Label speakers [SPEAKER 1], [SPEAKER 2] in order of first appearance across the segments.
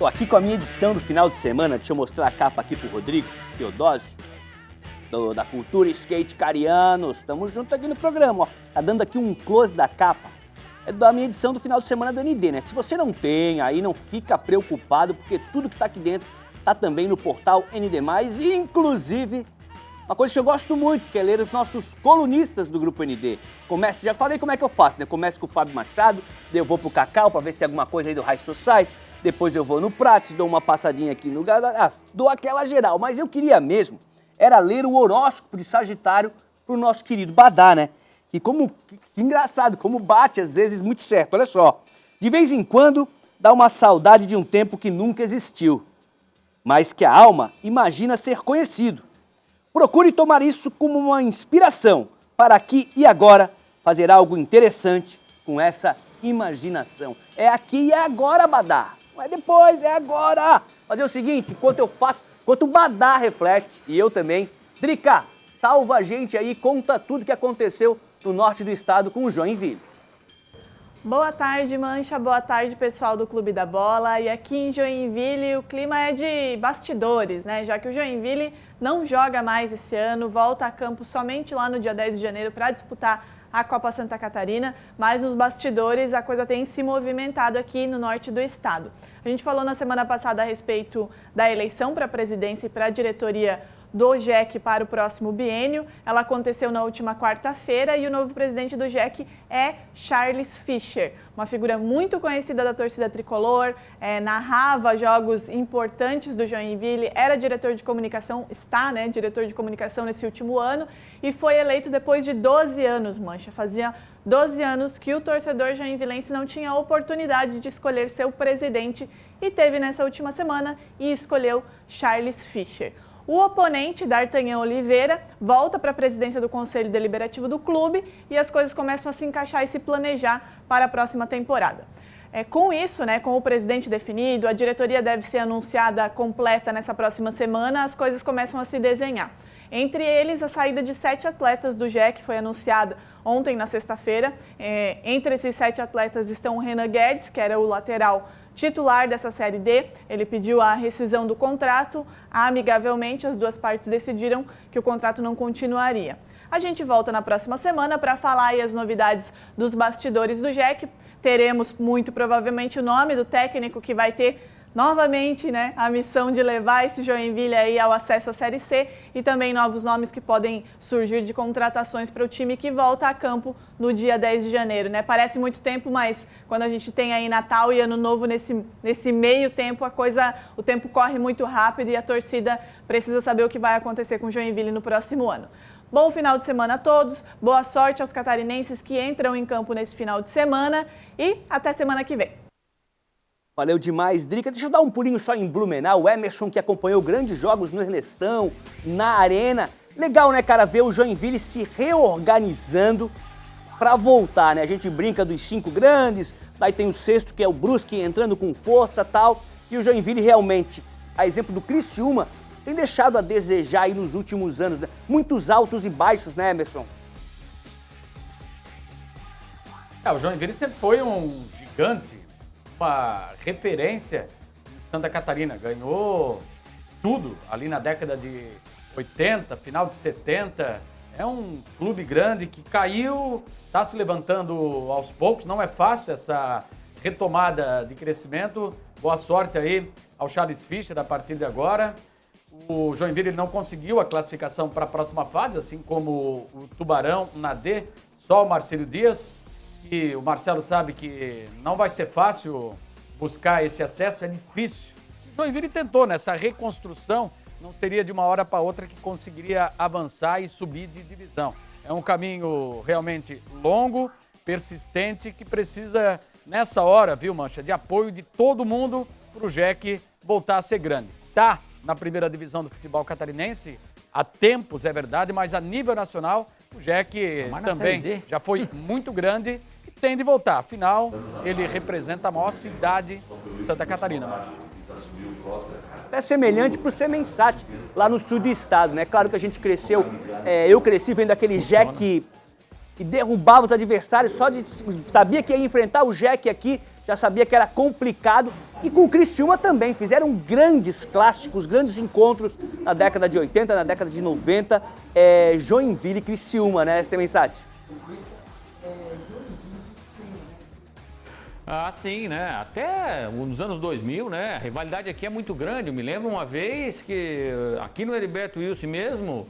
[SPEAKER 1] Tô aqui com a minha edição do final de semana. Deixa eu mostrar a capa aqui pro Rodrigo Teodósio, da Cultura Skate Carianos. Tamo junto aqui no programa, ó. Tá dando aqui um close da capa. É da minha edição do final de semana do ND, né? Se você não tem, aí não fica preocupado, porque tudo que tá aqui dentro tá também no portal ND+, e inclusive uma coisa que eu gosto muito, que é ler os nossos colunistas do Grupo ND. Já falei como é que eu faço, né? Começo com o Fábio Machado, daí eu vou pro Cacau pra ver se tem alguma coisa aí do High Society, depois eu vou no Prates, dou uma passadinha aqui no... dou aquela geral, mas eu queria mesmo era ler o horóscopo de Sagitário pro nosso querido Badá, né? Que engraçado, como bate às vezes muito certo, olha só. De vez em quando dá uma saudade de um tempo que nunca existiu, mas que a alma imagina ser conhecido. Procure tomar isso como uma inspiração para aqui e agora fazer algo interessante com essa imaginação. É aqui e é agora, Badá. Não é depois, é agora. Fazer o seguinte, enquanto eu faço, enquanto o Badá reflete, e eu também, Drica, salva a gente aí, conta tudo que aconteceu no norte do estado com o Joinville.
[SPEAKER 2] Boa tarde, Mancha. Boa tarde, pessoal do Clube da Bola. E aqui em Joinville o clima é de bastidores, né? Já que o Joinville não joga mais esse ano, volta a campo somente lá no dia 10 de janeiro para disputar a Copa Santa Catarina, mas nos bastidores a coisa tem se movimentado aqui no norte do estado. A gente falou na semana passada a respeito da eleição para a presidência e para a diretoria do GEC para o próximo biênio. Ela aconteceu na última quarta-feira e o novo presidente do GEC é Charles Fischer, uma figura muito conhecida da torcida tricolor, narrava jogos importantes do Joinville, era diretor de comunicação, diretor de comunicação nesse último ano e foi eleito depois de 12 anos, Mancha. Fazia 12 anos que o torcedor joinvilense não tinha a oportunidade de escolher seu presidente e teve nessa última semana e escolheu Charles Fischer. O oponente, D'Artagnan Oliveira, volta para a presidência do Conselho Deliberativo do clube e as coisas começam a se encaixar e se planejar para a próxima temporada. Com isso, com o presidente definido, a diretoria deve ser anunciada completa nessa próxima semana, as coisas começam a se desenhar. Entre eles, a saída de 7 atletas do GEC foi anunciada ontem, na sexta-feira. Entre esses 7 atletas estão o Renan Guedes, que era o lateral titular dessa Série D. Ele pediu a rescisão do contrato. Amigavelmente, as duas partes decidiram que o contrato não continuaria. A gente volta na próxima semana para falar aí as novidades dos bastidores do GEC. Teremos, muito provavelmente, o nome do técnico que vai ter novamente a missão de levar esse Joinville aí ao acesso à Série C e também novos nomes que podem surgir de contratações para o time que volta a campo no dia 10 de janeiro. Parece muito tempo, mas quando a gente tem aí Natal e Ano Novo nesse meio tempo, o tempo corre muito rápido e a torcida precisa saber o que vai acontecer com o Joinville no próximo ano. Bom final de semana a todos, boa sorte aos catarinenses que entram em campo nesse final de semana e até semana que vem.
[SPEAKER 1] Valeu demais, Drica. Deixa eu dar um pulinho só em Blumenau. O Emerson, que acompanhou grandes jogos no Ernestão, na Arena. Legal, né, cara, ver o Joinville se reorganizando para voltar, né? A gente brinca dos 5 grandes, daí tem o 6º, que é o Brusque, entrando com força e tal. E o Joinville realmente, a exemplo do Criciúma, tem deixado a desejar aí nos últimos anos, né? Muitos altos e baixos, né, Emerson?
[SPEAKER 3] O Joinville sempre foi um gigante, uma referência em Santa Catarina, ganhou tudo ali na década de 80, final de 70, é um clube grande que caiu, está se levantando aos poucos, não é fácil essa retomada de crescimento, boa sorte aí ao Charles Fischer a partir de agora. O Joinville não conseguiu a classificação para a próxima fase, assim como o Tubarão na D, só o Marcelo Dias. E o Marcelo sabe que não vai ser fácil buscar esse acesso, é difícil. O Joinville tentou nessa reconstrução, não seria de uma hora para outra que conseguiria avançar e subir de divisão. É um caminho realmente longo, persistente, que precisa, nessa hora, viu, Mancha, de apoio de todo mundo para o GEC voltar a ser grande. Tá na primeira divisão do futebol catarinense, há tempos, é verdade, mas a nível nacional, o GEC também já foi muito grande e tem de voltar. Afinal, ele representa a maior cidade de Santa Catarina.
[SPEAKER 1] É semelhante para o Semensat, lá no sul do estado, né? Claro que a gente cresceu, eu cresci vendo aquele GEC que derrubava os adversários, sabia que ia enfrentar o GEC aqui já sabia que era complicado. E com o Criciúma também, fizeram grandes clássicos, grandes encontros na década de 80, na década de 90. Joinville e Criciúma, né, Semensati?
[SPEAKER 4] Ah, sim, né? Até nos anos 2000, né? A rivalidade aqui é muito grande. Eu me lembro uma vez que aqui no Heriberto Wilson mesmo,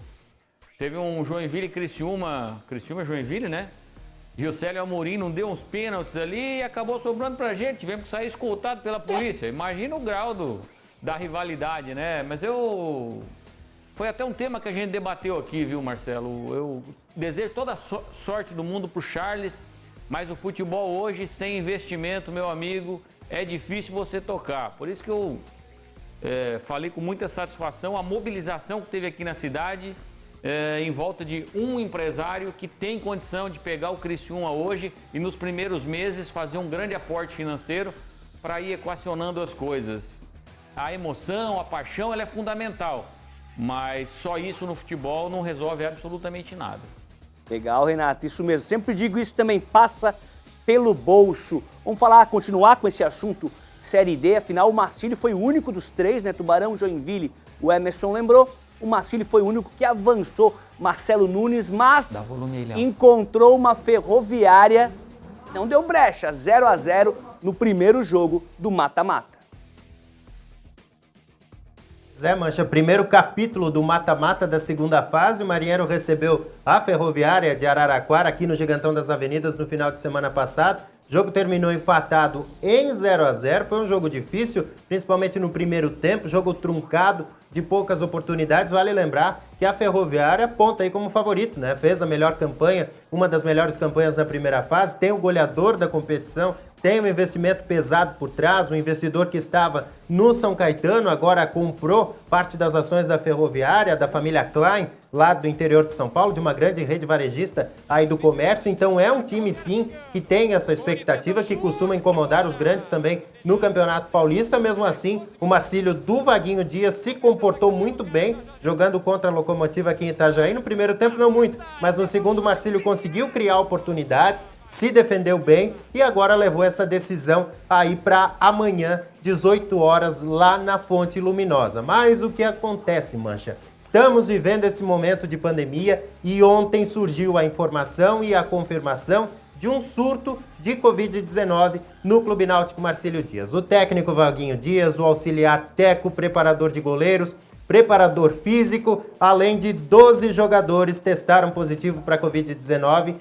[SPEAKER 4] teve um Joinville e Criciúma, Joinville, né? E o Célio Amorim não deu uns pênaltis ali e acabou sobrando pra gente. Tivemos que sair escoltado pela polícia. Imagina o grau da rivalidade, né? Mas foi até um tema que a gente debateu aqui, viu, Marcelo? Eu desejo toda a sorte do mundo pro Charles, mas o futebol hoje, sem investimento, meu amigo, é difícil você tocar. Por isso que eu falei com muita satisfação a mobilização que teve aqui na cidade, em volta de um empresário que tem condição de pegar o Criciúma hoje e nos primeiros meses fazer um grande aporte financeiro para ir equacionando as coisas. A emoção, a paixão, ela é fundamental, mas só isso no futebol não resolve absolutamente nada.
[SPEAKER 1] Legal, Renato, isso mesmo. Sempre digo isso também, passa pelo bolso. Vamos continuar com esse assunto Série D, afinal o Marcílio foi o único dos três, né? Tubarão, Joinville, o Emerson lembrou. O Marcílio foi o único que avançou, Marcelo Nunes, mas encontrou uma Ferroviária, não deu brecha, 0-0 no primeiro jogo do mata-mata.
[SPEAKER 5] Zé Mancha, primeiro capítulo do mata-mata da segunda fase, o Marinheiro recebeu a Ferroviária de Araraquara aqui no Gigantão das Avenidas no final de semana passado. O jogo terminou empatado em 0-0, foi um jogo difícil, principalmente no primeiro tempo, jogo truncado, de poucas oportunidades. Vale lembrar que a Ferroviária aponta aí como favorito, né? Fez a melhor campanha, uma das melhores campanhas na primeira fase, tem o goleador da competição, tem um investimento pesado por trás, um investidor que estava no São Caetano, agora comprou parte das ações da Ferroviária, da família Klein, lá do interior de São Paulo, de uma grande rede varejista aí do comércio. Então é um time, sim, que tem essa expectativa, que costuma incomodar os grandes também no Campeonato Paulista. Mesmo assim, o Marcílio do Vaguinho Dias se comportou muito bem, jogando contra a Locomotiva aqui em Itajaí. No primeiro tempo não muito, mas no segundo o Marcílio conseguiu criar oportunidades, se defendeu bem e agora levou essa decisão aí para amanhã, 18 horas, lá na Fonte Luminosa. Mas o que acontece, Mancha? Estamos vivendo esse momento de pandemia e ontem surgiu a informação e a confirmação de um surto de Covid-19 no Clube Náutico Marcílio Dias. O técnico Vaguinho Dias, o auxiliar Teco, preparador de goleiros, preparador físico, além de 12 jogadores testaram positivo para Covid-19,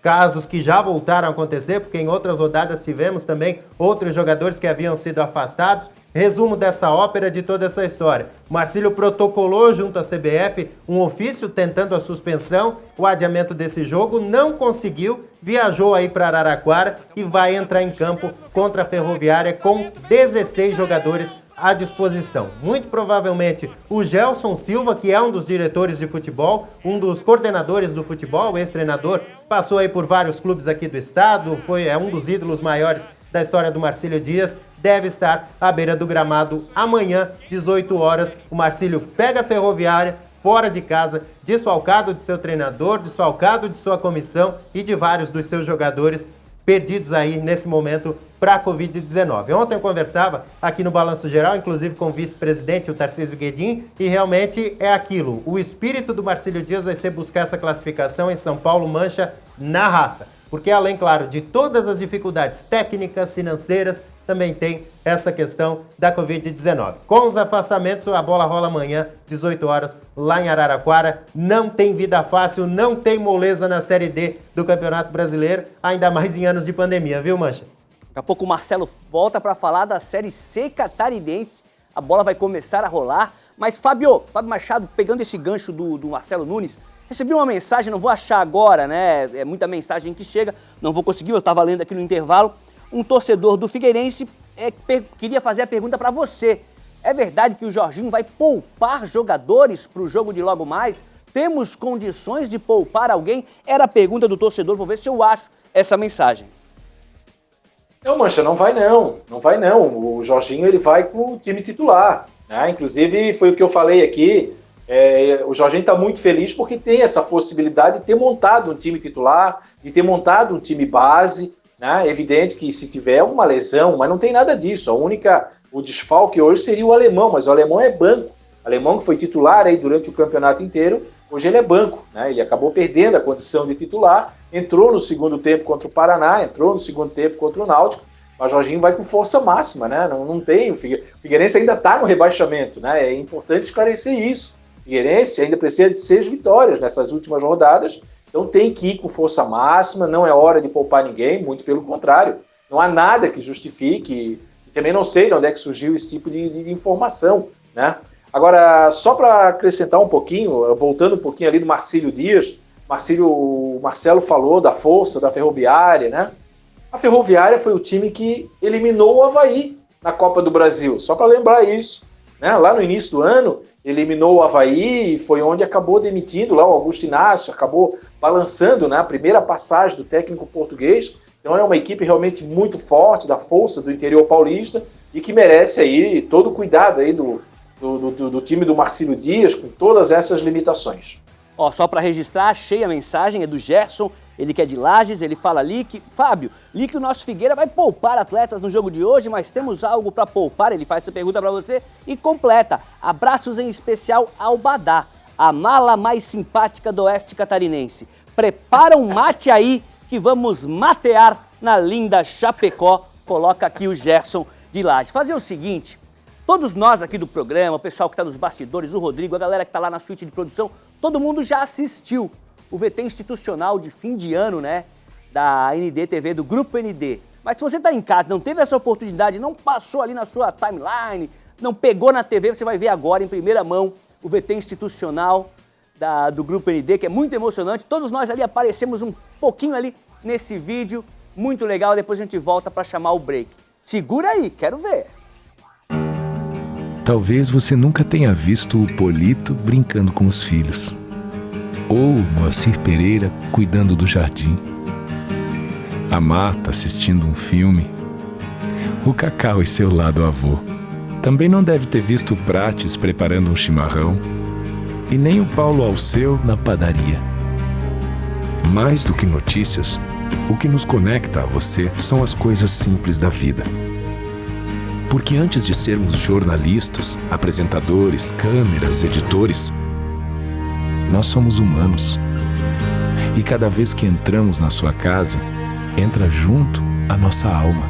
[SPEAKER 5] casos que já voltaram a acontecer, porque em outras rodadas tivemos também outros jogadores que haviam sido afastados. Resumo dessa ópera, de toda essa história. O Marcílio protocolou junto à CBF um ofício tentando a suspensão, o adiamento desse jogo, não conseguiu, viajou aí para Araraquara e vai entrar em campo contra a Ferroviária com 16 jogadores à disposição. Muito provavelmente o Gelson Silva, que é um dos diretores de futebol, um dos coordenadores do futebol, ex-treinador, passou aí por vários clubes aqui do estado, é um dos ídolos maiores da história do Marcílio Dias, deve estar à beira do gramado amanhã, 18 horas. O Marcílio pega a Ferroviária, fora de casa, desfalcado de seu treinador, desfalcado de sua comissão e de vários dos seus jogadores perdidos aí nesse momento para a Covid-19. Ontem eu conversava aqui no Balanço Geral, inclusive com o vice-presidente, o Tarcísio Guedin, e realmente é aquilo. O espírito do Marcílio Dias vai ser buscar essa classificação em São Paulo, Mancha, na raça. Porque além, claro, de todas as dificuldades técnicas, financeiras, também tem essa questão da Covid-19. Com os afastamentos, a bola rola amanhã, 18 horas, lá em Araraquara. Não tem vida fácil, não tem moleza na Série D do Campeonato Brasileiro, ainda mais em anos de pandemia, viu, Mancha?
[SPEAKER 1] Daqui a pouco o Marcelo volta para falar da Série C catarinense. A bola vai começar a rolar. Mas, Fábio Machado, pegando esse gancho do Marcelo Nunes, recebi uma mensagem, não vou achar agora, né? É muita mensagem que chega, não vou conseguir, eu estava lendo aqui no intervalo. Um torcedor do Figueirense queria fazer a pergunta para você. É verdade que o Jorginho vai poupar jogadores para o jogo de logo mais? Temos condições de poupar alguém? Era a pergunta do torcedor, vou ver se eu acho essa mensagem.
[SPEAKER 6] Não, Mancha, não vai não. Não vai não. O Jorginho ele vai com o time titular, né? Inclusive, foi o que eu falei aqui. O Jorginho está muito feliz porque tem essa possibilidade de ter montado um time titular, de ter montado um time base, né? É evidente que se tiver alguma lesão, mas não tem nada disso. O desfalque hoje seria o alemão, mas o alemão é banco. O alemão que foi titular aí durante o campeonato inteiro, hoje ele é banco, né? Ele acabou perdendo a condição de titular, entrou no segundo tempo contra o Paraná, entrou no segundo tempo contra o Náutico, mas o Jorginho vai com força máxima, né? Não tem, o Figueirense ainda está no rebaixamento, né? É importante esclarecer isso. O Figueirense ainda precisa de 6 vitórias nessas últimas rodadas, então tem que ir com força máxima, não é hora de poupar ninguém, muito pelo contrário. Não há nada que justifique, e também não sei de onde é que surgiu esse tipo de informação, né? Agora, só para acrescentar um pouquinho, voltando um pouquinho ali do Marcílio Dias, o Marcelo falou da força da Ferroviária, né? A Ferroviária foi o time que eliminou o Avaí na Copa do Brasil, só para lembrar isso, né? Lá no início do ano, eliminou o Avaí, foi onde acabou demitindo lá o Augusto Inácio, acabou balançando, né, a primeira passagem do técnico português. Então é uma equipe realmente muito forte, da força do interior paulista, e que merece aí todo o cuidado aí do time do Marcílio Dias, com todas essas limitações.
[SPEAKER 1] Ó, só para registrar, achei a mensagem, é do Gerson, ele que é de Lages, ele fala ali que, Fábio, li que o nosso Figueira vai poupar atletas no jogo de hoje, mas temos algo para poupar, ele faz essa pergunta para você e completa. Abraços em especial ao Badá, a mala mais simpática do oeste catarinense. Prepara um mate aí que vamos matear na linda Chapecó, coloca aqui o Gerson de Lages. Fazer o seguinte, todos nós aqui do programa, o pessoal que está nos bastidores, o Rodrigo, a galera que está lá na suíte de produção, todo mundo já assistiu o VT institucional de fim de ano, né, da NDTV, do Grupo ND. Mas se você está em casa, não teve essa oportunidade, não passou ali na sua timeline, não pegou na TV, você vai ver agora em primeira mão o VT institucional do Grupo ND, que é muito emocionante. Todos nós ali aparecemos um pouquinho ali nesse vídeo, muito legal. Depois a gente volta para chamar o break. Segura aí, quero ver.
[SPEAKER 7] Talvez você nunca tenha visto o Polito brincando com os filhos, ou o Moacir Pereira cuidando do jardim, a Marta assistindo um filme, o Cacau e seu lado avô. Também não deve ter visto o Prates preparando um chimarrão, e nem o Paulo Alceu na padaria. Mais do que notícias, o que nos conecta a você são as coisas simples da vida. Porque antes de sermos jornalistas, apresentadores, câmeras, editores, nós somos humanos. E cada vez que entramos na sua casa, entra junto a nossa alma.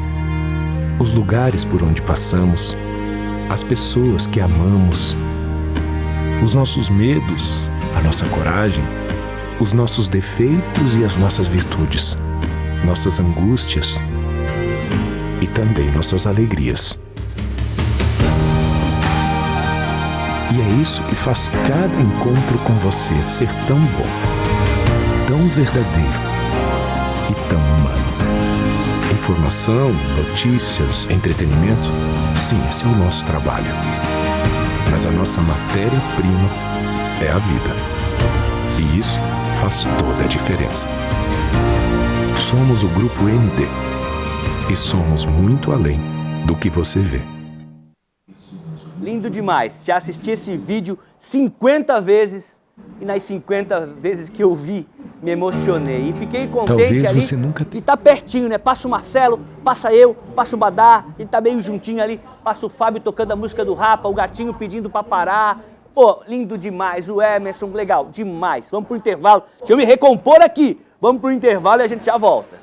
[SPEAKER 7] Os lugares por onde passamos, as pessoas que amamos, os nossos medos, a nossa coragem, os nossos defeitos e as nossas virtudes, nossas angústias e também nossas alegrias. E é isso que faz cada encontro com você ser tão bom, tão verdadeiro e tão humano. Informação, notícias, entretenimento, sim, esse é o nosso trabalho. Mas a nossa matéria-prima é a vida. E isso faz toda a diferença. Somos o Grupo ND e somos muito além do que você vê.
[SPEAKER 1] Lindo demais. Já assisti esse vídeo 50 vezes e nas 50 vezes que eu vi, me emocionei. E fiquei contente.
[SPEAKER 7] Talvez
[SPEAKER 1] ali.
[SPEAKER 7] Você nunca
[SPEAKER 1] E tá pertinho, né? Passa o Marcelo, passa eu, passa o Badá, ele tá meio juntinho ali. Passa o Fábio tocando a música do Rapa, o gatinho pedindo pra parar. Pô, lindo demais. O Emerson, legal, demais. Vamos pro intervalo. Deixa eu me recompor aqui. Vamos pro intervalo e a gente já volta.